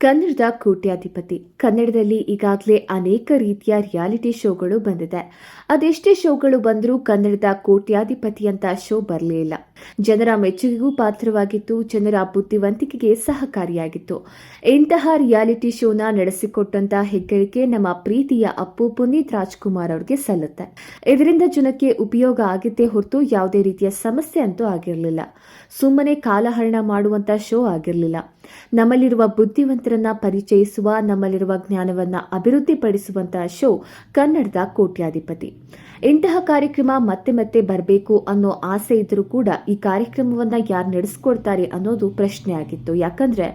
ಕನ್ನಡದ ಕೋಟ್ಯಾಧಿಪತಿ. ಕನ್ನಡದಲ್ಲಿ ಈಗಾಗಲೇ ಅನೇಕ ರೀತಿಯ ರಿಯಾಲಿಟಿ ಶೋಗಳು ಬಂದಿದೆ. ಅದೆಷ್ಟೇ ಶೋಗಳು ಬಂದರೂ ಕನ್ನಡದ ಕೋಟ್ಯಾಧಿಪತಿ ಅಂತ ಶೋ ಬರಲೇ ಇಲ್ಲ. ಜನರ ಮೆಚ್ಚುಗೆಗೂ ಪಾತ್ರವಾಗಿತ್ತು, ಜನರ ಬುದ್ಧಿವಂತಿಕೆಗೆ ಸಹಕಾರಿಯಾಗಿತ್ತು. ಇಂತಹ ರಿಯಾಲಿಟಿ ಶೋನ ನಡೆಸಿಕೊಟ್ಟಂತ ಹೆಗ್ಗಳಿಕೆ ನಮ್ಮ ಪ್ರೀತಿಯ ಅಪ್ಪು ಪುನೀತ್ ರಾಜ್ಕುಮಾರ್ ಅವರಿಗೆ ಸಲ್ಲುತ್ತೆ. ಇದರಿಂದ ಜನಕ್ಕೆ ಉಪಯೋಗ ಆಗಿದ್ದೇ ಹೊರತು ಯಾವುದೇ ರೀತಿಯ ಸಮಸ್ಯೆ ಅಂತೂ ಆಗಿರಲಿಲ್ಲ. ಸುಮ್ಮನೆ ಕಾಲಹರಣ ಮಾಡುವಂತ ಶೋ ಆಗಿರಲಿಲ್ಲ. ನಮ್ಮಲ್ಲಿರುವ ಬುದ್ಧಿವಂತರನ್ನ ಪರಿಚಯಿಸುವ, ನಮ್ಮಲ್ಲಿರುವ ಜ್ಞಾನವನ್ನ ಅಭಿವೃದ್ಧಿಪಡಿಸುವಂತಹ ಶೋ ಕನ್ನಡದ ಕೋಟ್ಯಾಧಿಪತಿ. ಇಂತಹ ಕಾರ್ಯಕ್ರಮ ಮತ್ತೆ ಮತ್ತೆ ಬರಬೇಕು ಅನ್ನೋ ಆಸೆ ಇದ್ರೂ ಕೂಡ ಈ ಕಾರ್ಯಕ್ರಮವನ್ನ ಯಾರು ನಡೆಸ್ಕೊಡ್ತಾರೆ ಅನ್ನೋದು ಪ್ರಶ್ನೆ ಆಗಿತ್ತು. ಯಾಕಂದ್ರೆ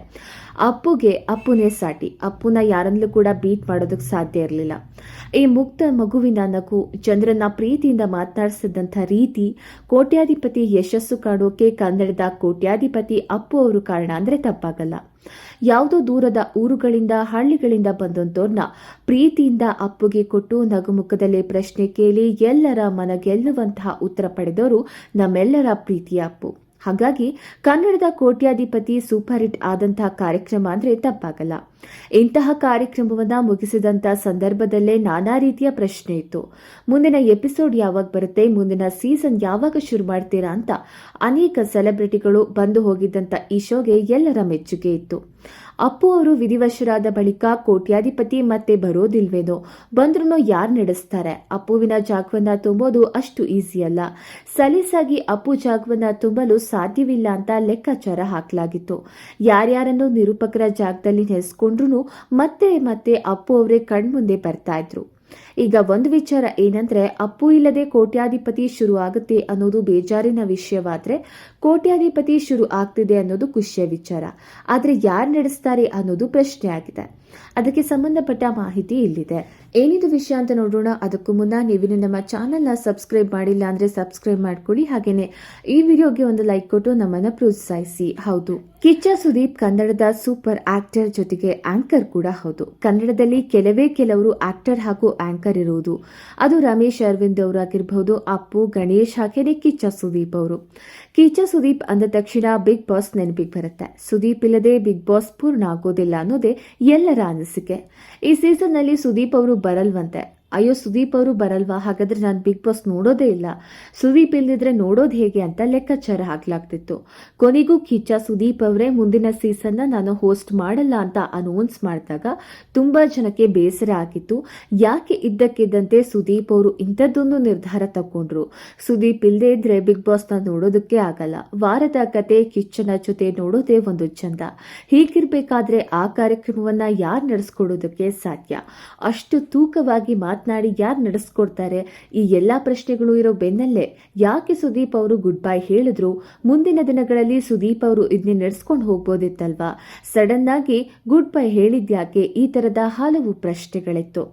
ಅಪ್ಪುನೇ ಸಾಟಿ. ಅಪ್ಪುನ ಯಾರನ್ನೂ ಕೂಡ ಬೀಟ್ ಮಾಡೋದಕ್ಕೆ ಸಾಧ್ಯ ಇರಲಿಲ್ಲ. ಈ ಮುಕ್ತ ಮಗುವಿನ ನಗು, ಜನರನ್ನ ಪ್ರೀತಿಯಿಂದ ಮಾತನಾಡಿಸಿದಂಥ ರೀತಿ, ಕೋಟ್ಯಾಧಿಪತಿ ಯಶಸ್ಸು ಕಾಣೋಕೆ ಕನ್ನಡದ ಕೋಟ್ಯಾಧಿಪತಿ ಅಪ್ಪು ಅವರು ಕಾರಣ ಅಂದ್ರೆ ತಪ್ಪಾಗಲ್ಲ. ಯಾವುದೋ ದೂರದ ಊರುಗಳಿಂದ, ಹಳ್ಳಿಗಳಿಂದ ಬಂದಂತೋರ್ನ ಪ್ರೀತಿಯಿಂದ ಅಪ್ಪುಗೆ ಕೊಟ್ಟು ನಗುಮುಖದಲ್ಲೇ ಪ್ರಶ್ನೆ ಕೇಳಿ ಎಲ್ಲರ ಮನ ಗೆಲ್ಲುವಂತಹ ಉತ್ತರ ಪಡೆದವರು ನಮ್ಮೆಲ್ಲರ ಪ್ರೀತಿಯ ಅಪ್ಪು. ಹಾಗಾಗಿ ಕನ್ನಡದ ಕೋಟ್ಯಾಧಿಪತಿ ಸೂಪರ್ ಹಿಟ್ ಆದಂತಹ ಕಾರ್ಯಕ್ರಮ ಅಂದ್ರೆ ತಪ್ಪಾಗಲ್ಲ. ಇಂತಹ ಕಾರ್ಯಕ್ರಮವನ್ನ ಮುಗಿಸಿದಂತ ಸಂದರ್ಭದಲ್ಲೇ ನಾನಾ ರೀತಿಯ ಪ್ರಶ್ನೆ ಇತ್ತು. ಮುಂದಿನ ಎಪಿಸೋಡ್ ಯಾವಾಗ ಬರುತ್ತೆ, ಮುಂದಿನ ಸೀಸನ್ ಯಾವಾಗ ಶುರು ಮಾಡ್ತೀರಾ ಅಂತ ಅನೇಕ ಸೆಲೆಬ್ರಿಟಿಗಳು ಬಂದು ಹೋಗಿದ್ದಂತ ಈ ಶೋಗೆ ಎಲ್ಲರ ಮೆಚ್ಚುಗೆ ಇತ್ತು. ಅಪ್ಪು ಅವರು ವಿಧಿವಶರಾದ ಬಳಿಕ ಕೋಟ್ಯಾಧಿಪತಿ ಮತ್ತೆ ಬರೋದಿಲ್ವೇನೋ, ಬಂದ್ರೂ ಯಾರು ನಡೆಸ್ತಾರೆ? ಅಪ್ಪುವಿನ ಜಾಗವನ್ನ ತುಂಬೋದು ಅಷ್ಟು ಈಸಿ ಅಲ್ಲ. ಸಲೀಸಾಗಿ ಅಪ್ಪು ಜಾಗವನ್ನ ತುಂಬಲು ಸಾಧ್ಯವಿಲ್ಲ ಅಂತ ಲೆಕ್ಕಾಚಾರ ಹಾಕಲಾಗಿತ್ತು. ಯಾರ್ಯಾರನ್ನು ನಿರೂಪಕರ ಜಾಗದಲ್ಲಿ ನೆನೆಸ್ಕೊಂಡ್ರು ಮತ್ತೆ ಮತ್ತೆ ಅಪ್ಪು ಅವರೇ ಕಣ್ಮುಂದೆ ಬರ್ತಾ ಇದ್ರು. ಈಗ ಒಂದು ವಿಚಾರ ಏನಂದ್ರೆ, ಅಪ್ಪು ಇಲ್ಲದೆ ಕೋಟ್ಯಾಧಿಪತಿ ಶುರು ಆಗುತ್ತೆ ಅನ್ನೋದು ಬೇಜಾರಿನ ವಿಷಯವಾದ್ರೆ, ಕೋಟ್ಯಾಧಿಪತಿ ಶುರು ಆಗ್ತಿದೆ ಅನ್ನೋದು ಖುಷಿಯ ವಿಚಾರ. ಆದ್ರೆ ಯಾರು ನಡೆಸ್ತಾರೆ ಅನ್ನೋದು ಪ್ರಶ್ನೆ ಆಗಿದೆ. ಅದಕ್ಕೆ ಸಂಬಂಧಪಟ್ಟ ಮಾಹಿತಿ ಇಲ್ಲಿದೆ. ಏನಿದು ವಿಷಯ ಅಂತ ನೋಡೋಣ. ಅದಕ್ಕೂ ಮುನ್ನ ನೀವಿನ್ನು ನಮ್ಮ ಚಾನೆಲ್ನ ಸಬ್ಸ್ಕ್ರೈಬ್ ಮಾಡಿಲ್ಲ ಅಂದ್ರೆ ಸಬ್ಸ್ಕ್ರೈಬ್ ಮಾಡ್ಕೊಳ್ಳಿ. ಹಾಗೇನೆ ಈ ವಿಡಿಯೋಗೆ ಒಂದು ಲೈಕ್ ಕೊಟ್ಟು ನಮ್ಮನ್ನ ಪ್ರೋತ್ಸಾಹಿಸಿ. ಹೌದು, ಕಿಚ್ಚ ಸುದೀಪ್ ಕನ್ನಡದ ಸೂಪರ್ ಆಕ್ಟರ್ ಜೊತೆಗೆ ಆಂಕರ್ ಕೂಡ ಹೌದು. ಕನ್ನಡದಲ್ಲಿ ಕೆಲವರು ಆಕ್ಟರ್ ಹಾಗೂ ಆಂಕರ್ ಇರುವುದು. ಅದು ರಮೇಶ್ ಅರವಿಂದ್ ಅವರು ಆಗಿರಬಹುದು, ಅಪ್ಪು, ಗಣೇಶ್, ಹಾಗೇನೆ ಕಿಚ್ಚ ಸುದೀಪ್ ಅವರು. ಕಿಚ್ಚ ಸುದೀಪ್ ಅಂದ ತಕ್ಷಣ ಬಿಗ್ ಬಾಸ್ ನೆನಪಿಗೆ ಬರುತ್ತೆ. ಸುದೀಪ್ ಇಲ್ಲದೆ ಬಿಗ್ ಬಾಸ್ ಪೂರ್ಣ ಆಗೋದಿಲ್ಲ ಅನ್ನೋದೇ ಎಲ್ಲರ ಅನಿಸಿಕೆ. ಈ ಸೀಸನ್ ನಲ್ಲಿ ಸುದೀಪ್ ಅವರು ಬರಲ್ವಂತೆ. ಅಯ್ಯೋ, ಸುದೀಪ್ ಅವರು ಬರಲ್ವಾ, ಹಾಗಾದ್ರೆ ನಾನು ಬಿಗ್ ಬಾಸ್ ನೋಡೋದೇ ಇಲ್ಲ, ಸುದೀಪ್ ಇಲ್ದಿದ್ರೆ ನೋಡೋದು ಹೇಗೆ ಅಂತ ಲೆಕ್ಕಾಚಾರ ಹಾಕ್ಲಾಗ್ತಿತ್ತು. ಕೊನೆಗೂ ಕಿಚ್ಚ ಸುದೀಪ್ ಅವರೇ ಮುಂದಿನ ಸೀಸನ್ನ ನಾನು ಹೋಸ್ಟ್ ಮಾಡಲ್ಲ ಅಂತ ಅನೌನ್ಸ್ ಮಾಡಿದಾಗ ತುಂಬಾ ಜನಕ್ಕೆ ಬೇಸರ ಆಗಿತ್ತು. ಯಾಕೆ ಇದ್ದಕ್ಕಿದ್ದಂತೆ ಸುದೀಪ್ ಅವರು ಇಂಥದ್ದೊಂದು ನಿರ್ಧಾರ ತಗೊಂಡ್ರು? ಸುದೀಪ್ ಇಲ್ಲದೆ ಇದ್ರೆ ಬಿಗ್ ಬಾಸ್ನ ನೋಡೋದಕ್ಕೆ ಆಗಲ್ಲ. ವಾರದ ಕತೆ ಕಿಚ್ಚನ ಜೊತೆ ನೋಡೋದೇ ಒಂದು ಚಂದ. ಹೀಗಿರ್ಬೇಕಾದ್ರೆ ಆ ಕಾರ್ಯಕ್ರಮವನ್ನ ಯಾರು ನಡೆಸ್ಕೊಡೋದಕ್ಕೆ ಸಾಧ್ಯ? ಅಷ್ಟು ತೂಕವಾಗಿ ಮಾತನಾಡಿ ಯಾರು ನಡೆಸ್ಕೊಡ್ತಾರೆ? ಈ ಎಲ್ಲಾ ಪ್ರಶ್ನೆಗಳು ಇರೋ ಬೆನ್ನಲ್ಲೇ ಯಾಕೆ ಸುದೀಪ್ ಅವರು ಗುಡ್ ಬೈ ಹೇಳಿದ್ರು? ಮುಂದಿನ ದಿನಗಳಲ್ಲಿ ಸುದೀಪ್ ಅವರು ಇದನ್ನೇ ನಡೆಸ್ಕೊಂಡು ಹೋಗ್ಬೋದಿತ್ತಲ್ವಾ? ಸಡನ್ ಆಗಿ ಗುಡ್ ಬೈ ಹೇಳಿದ್ಯಾಕೆ? ಈ ತರದ ಹಲವು ಪ್ರಶ್ನೆಗಳಿತ್ತು.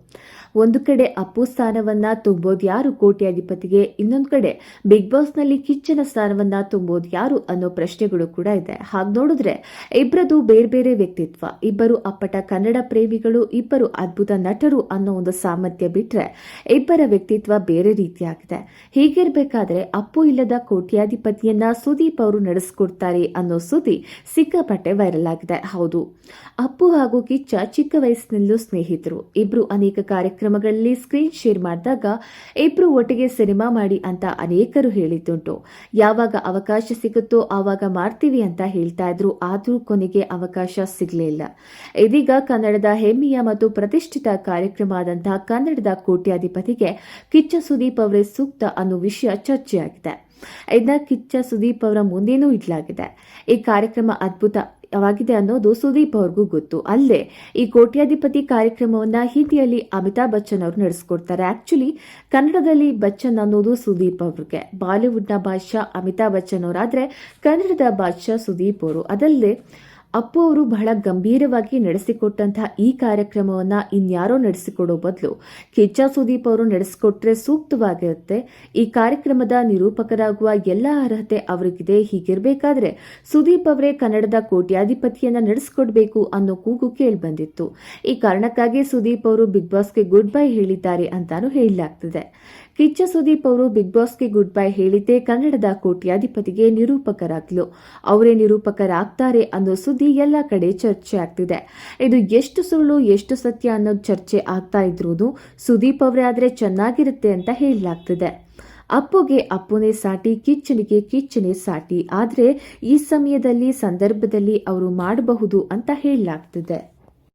ಒಂದು ಕಡೆ ಅಪ್ಪು ಸ್ಥಾನವನ್ನ ತುಂಬೋದು ಯಾರು ಕೋಟ್ಯಾಧಿಪತಿಗೆ, ಇನ್ನೊಂದು ಕಡೆ ಬಿಗ್ ಬಾಸ್ ನಲ್ಲಿ ಕಿಚ್ಚನ ಸ್ಥಾನವನ್ನ ತುಂಬೋದು ಯಾರು ಅನ್ನೋ ಪ್ರಶ್ನೆಗಳು ಕೂಡ ಇದೆ. ಹಾಗೆ ನೋಡಿದ್ರೆ ಇಬ್ಬರದು ಬೇರೆ ಬೇರೆ ವ್ಯಕ್ತಿತ್ವ, ಇಬ್ಬರು ಅಪ್ಪಟ ಕನ್ನಡ ಪ್ರೇಮಿಗಳು, ಇಬ್ಬರು ಅದ್ಭುತ ನಟರು ಅನ್ನೋ ಒಂದು ಸಾಮರ್ಥ್ಯ ಬಿಟ್ರೆ ಇಬ್ಬರ ವ್ಯಕ್ತಿತ್ವ ಬೇರೆ ರೀತಿಯಾಗಿದೆ. ಹೀಗಿರ್ಬೇಕಾದ್ರೆ ಅಪ್ಪು ಇಲ್ಲದ ಕೋಟ್ಯಾಧಿಪತಿಯನ್ನ ಸುದೀಪ್ ಅವರು ನಡೆಸ್ಕೊಡ್ತಾರೆ ಅನ್ನೋ ಸುದ್ದಿ ಸಿಕ್ಕಾಪಟ್ಟೆ ವೈರಲ್ ಆಗಿದೆ. ಹೌದು, ಅಪ್ಪು ಹಾಗೂ ಕಿಚ್ಚ ಚಿಕ್ಕ ವಯಸ್ಸಿನಲ್ಲೂ ಸ್ನೇಹಿತರು. ಇಬ್ರು ಅನೇಕ ಕಾರ್ಯಕ್ರಮಗಳಲ್ಲಿ ಸ್ಕ್ರೀನ್ ಶೇರ್ ಮಾಡಿದಾಗ ಇಬ್ರು ಒಟ್ಟಿಗೆ ಸಿನಿಮಾ ಮಾಡಿ ಅಂತ ಅನೇಕರು ಹೇಳಿದ್ದುಂಟು. ಯಾವಾಗ ಅವಕಾಶ ಸಿಗುತ್ತೋ ಆವಾಗ ಮಾಡ್ತೀವಿ ಅಂತ ಹೇಳ್ತಾ ಇದ್ರು. ಆದ್ರೂ ಕೊನೆಗೆ ಅವಕಾಶ ಸಿಗಲಿಲ್ಲ. ಇದೀಗ ಕನ್ನಡದ ಹೆಮ್ಮೆಯ ಮತ್ತು ಪ್ರತಿಷ್ಠಿತ ಕಾರ್ಯಕ್ರಮ ಆದಂತಹ ಕನ್ನಡದ ಕೋಟ್ಯಾಧಿಪತಿಗೆ ಕಿಚ್ಚ ಸುದೀಪ್ ಅವರೇ ಸೂಕ್ತ ಅನ್ನೋ ವಿಷಯ ಚರ್ಚೆಯಾಗಿದೆ. ಇದನ್ನ ಕಿಚ್ಚ ಸುದೀಪ್ ಅವರ ಮುಂದೇನೂ ಇಡ್ಲಾಗಿದೆ. ಈ ಕಾರ್ಯಕ್ರಮ ಅದ್ಭುತವಾಗಿದೆ ಅನ್ನೋದು ಸುದೀಪ್ ಅವ್ರಿಗೂ ಗೊತ್ತು. ಅಲ್ಲದೆ ಈ ಕೋಟ್ಯಾಧಿಪತಿ ಕಾರ್ಯಕ್ರಮವನ್ನ ಹಿಂದಿಯಲ್ಲಿ ಅಮಿತಾಬ್ ಬಚ್ಚನ್ ಅವರು ನಡೆಸ್ಕೊಡ್ತಾರೆ. ಆಕ್ಚುಲಿ ಕನ್ನಡದಲ್ಲಿ ಬಚ್ಚನ್ ಅನ್ನೋದು ಸುದೀಪ್ ಅವ್ರಿಗೆ. ಬಾಲಿವುಡ್ನ ಬಾದ್ಶಾ ಅಮಿತಾಬ್ ಬಚ್ಚನ್ ಅವರಾದ್ರೆ ಕನ್ನಡದ ಬಾದ್ಶಾ ಸುದೀಪ್ ಅವರು. ಅದಲ್ಲದೆ ಅಪ್ಪು ಅವರು ಬಹಳ ಗಂಭೀರವಾಗಿ ನಡೆಸಿಕೊಟ್ಟಂತಹ ಈ ಕಾರ್ಯಕ್ರಮವನ್ನ ಇನ್ಯಾರೋ ನಡೆಸಿಕೊಡೋ ಬದಲು ಕಿಚ್ಚ ಸುದೀಪ್ ಅವರು ನಡೆಸಿಕೊಟ್ರೆ ಸೂಕ್ತವಾಗಿರುತ್ತೆ. ಈ ಕಾರ್ಯಕ್ರಮದ ನಿರೂಪಕರಾಗುವ ಎಲ್ಲಾ ಅರ್ಹತೆ ಅವರಿಗಿದೆ. ಹೀಗಿರಬೇಕಾದ್ರೆ ಸುದೀಪ್ ಅವರೇ ಕನ್ನಡದ ಕೋಟ್ಯಾಧಿಪತಿಯನ್ನ ನಡೆಸಿಕೊಡ್ಬೇಕು ಅನ್ನೋ ಕೂಗು ಕೇಳಿಬಂದಿತ್ತು. ಈ ಕಾರಣಕ್ಕಾಗಿ ಸುದೀಪ್ ಅವರು ಬಿಗ್ ಬಾಸ್ಗೆ ಗುಡ್ ಬೈ ಹೇಳಿದ್ದಾರೆ ಅಂತಾನೂ ಹೇಳಲಾಗ್ತಿದೆ. ಕಿಚ್ಚ ಸುದೀಪ್ ಅವರು ಬಿಗ್ ಬಾಸ್ಗೆ ಗುಡ್ ಬೈ ಹೇಳಿದ್ದೇ ಕನ್ನಡದ ಕೋಟ್ಯಾಧಿಪತಿಗೆ ನಿರೂಪಕರಾಗ್ಲು. ಅವರೇ ನಿರೂಪಕರಾಗ್ತಾರೆ ಅನ್ನೋ ಸುದ್ದಿ ಎಲ್ಲ ಕಡೆ ಚರ್ಚೆ ಆಗ್ತಿದೆ. ಇದು ಎಷ್ಟು ಸುಳ್ಳು ಎಷ್ಟು ಸತ್ಯ ಅನ್ನೋದು ಚರ್ಚೆ ಆಗ್ತಾ ಇದ್ರೂ ಸುದೀಪ್ ಅವರೇ ಆದ್ರೆ ಚೆನ್ನಾಗಿರುತ್ತೆ ಅಂತ ಹೇಳಲಾಗ್ತಿದೆ. ಅಪ್ಪುಗೆ ಅಪ್ಪುನೇ ಸಾಟಿ, ಕಿಚ್ಚನಿಗೆ ಕಿಚ್ಚನೇ ಸಾಟಿ. ಆದ್ರೆ ಈ ಸಮಯದಲ್ಲಿ ಸಂದರ್ಭದಲ್ಲಿ ಅವರು ಮಾಡಬಹುದು ಅಂತ ಹೇಳಲಾಗ್ತಿದೆ.